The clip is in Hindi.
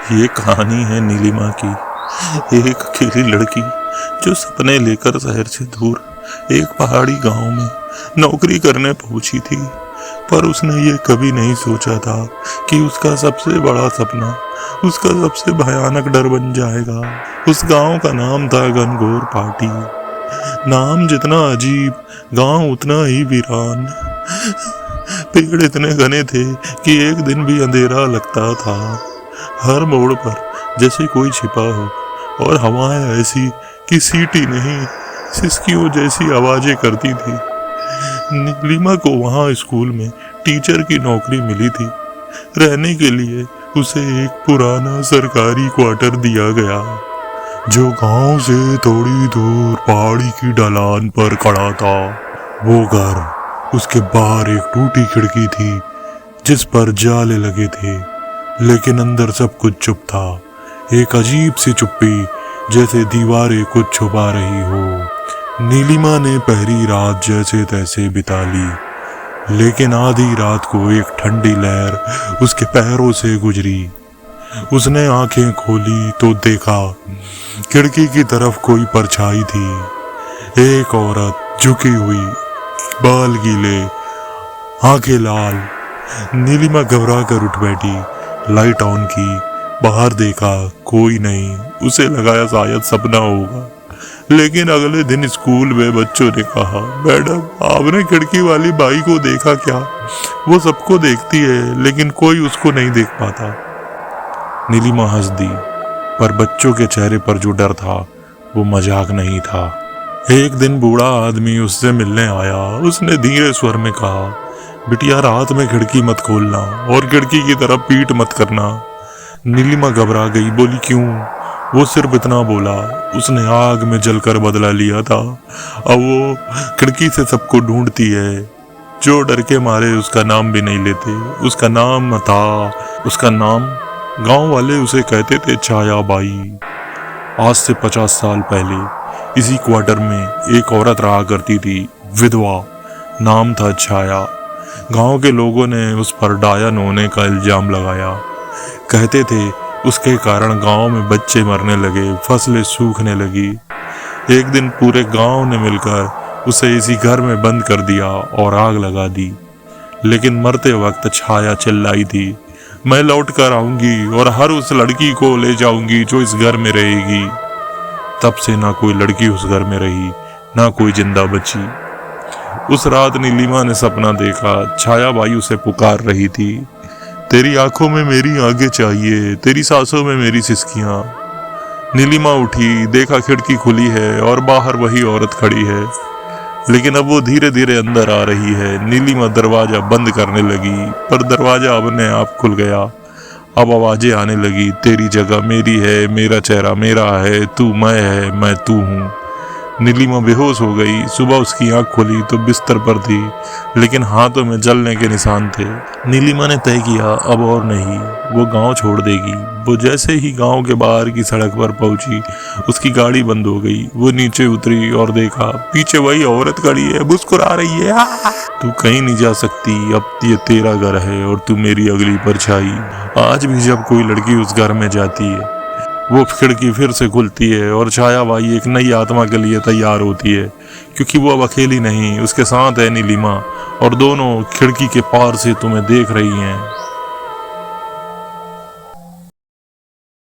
ये कहानी है नीलिमा की, एक अकेली लड़की जो सपने लेकर शहर से दूर एक पहाड़ी गांव में नौकरी करने पहुंची थी। पर उसने ये कभी नहीं सोचा था कि उसका सबसे बड़ा सपना उसका सबसे भयानक डर बन जाएगा। उस गांव का नाम था घनघोर पाटी। नाम जितना अजीब, गांव उतना ही वीरान। पेड़ इतने घने थे कि एक दिन भी अंधेरा लगता था। हर मोड़ पर जैसे कोई छिपा हो, और हवाएं ऐसी कि सीटी नहीं सिसकियों जैसी आवाजें करती थी। नीलिमा को वहाँ स्कूल में टीचर की नौकरी मिली थी। रहने के लिए उसे एक पुराना सरकारी क्वार्टर दिया गया, जो गांव से थोड़ी दूर पहाड़ी की ढलान पर खड़ा था। वो घर, उसके बाहर एक टूटी खिड़की थी जिस पर जाले लगे थे, लेकिन अंदर सब कुछ चुप था। एक अजीब सी चुप्पी, जैसे दीवारें कुछ छुपा रही हो। नीलिमा ने पहली रात जैसे तैसे बिता ली, लेकिन आधी रात को एक ठंडी लहर उसके पैरों से गुजरी। उसने आंखें खोली तो देखा खिड़की की तरफ कोई परछाई थी। एक औरत झुकी हुई, बाल गीले, आंखें लाल। नीलिमा घबरा कर उठ बैठी, लाइट ऑन की, बाहर देखा, कोई नहीं। उसे लगाया शायद सपना होगा। लेकिन अगले दिन स्कूल में बच्चों ने कहा, मैडम आपने खिड़की वाली बाई को देखा क्या? वो सबको देखती है लेकिन कोई उसको नहीं देख पाता। नीलिमा हंस दी, पर बच्चों के चेहरे पर जो डर था वो मजाक नहीं था। एक दिन बूढ़ा आदमी उससे मिलने आया। उसने धीरे स्वर में कहा, बिटिया रात में खिड़की मत खोलना और खिड़की की तरफ पीठ मत करना। नीलिमा घबरा गई, बोली क्यों? वो सिर्फ इतना बोला। उसने आग में जलकर बदला लिया था। अब वो खिड़की से सबको ढूंढती है, जो डर के मारे उसका नाम भी नहीं लेते। उसका नाम गांव वाले उसे कहते थे छाया बाई। आज से 50 साल पहले इसी क्वार्टर में एक औरत रहा करती थी, विधवा। नाम था छाया। गांव के लोगों ने उस पर डायन होने का इल्जाम लगाया। कहते थे उसके कारण गांव में बच्चे मरने लगे, फसलें सूखने लगी। एक दिन पूरे गांव ने मिलकर उसे इसी घर में बंद कर दिया और आग लगा दी। लेकिन मरते वक्त छाया चिल्लाई थी, मैं लौट कर आऊंगी और हर उस लड़की को ले जाऊंगी जो इस घर में रहेगी। तब से ना कोई लड़की उस घर में रही, ना कोई जिंदा बची। उस रात नीलिमा ने सपना देखा, छाया बाई उसे पुकार रही थी, तेरी आंखों में मेरी आंखें चाहिए, तेरी सांसों में मेरी सिसकियां। नीलिमा उठी, देखा खिड़की खुली है और बाहर वही औरत खड़ी है, लेकिन अब वो धीरे धीरे अंदर आ रही है। नीलिमा दरवाजा बंद करने लगी, पर दरवाजा अपने आप खुल गया। अब आवाजें आने लगी, तेरी जगह मेरी है, मेरा चेहरा मेरा है, तू मैं है, मैं तू हूँ। नीलिमा बेहोश हो गई। सुबह उसकी आंख खुली तो बिस्तर पर थी, लेकिन हाथों में जलने के निशान थे। नीलिमा ने तय किया, अब और नहीं, वो गांव छोड़ देगी। वो जैसे ही गांव के बाहर की सड़क पर पहुंची, उसकी गाड़ी बंद हो गई। वो नीचे उतरी और देखा, पीछे वही औरत खड़ी है, मुस्कुरा रही है। तू कहीं नहीं जा सकती, अब ये तेरा घर है और तू मेरी अगली परछाई। आज भी जब कोई लड़की उस घर में जाती है, वो खिड़की फिर से खुलती है और छाया बाई एक नई आत्मा के लिए तैयार होती है, क्योंकि वो अब अकेली नहीं, उसके साथ है नीलिमा, और दोनों खिड़की के पार से तुम्हें देख रही हैं।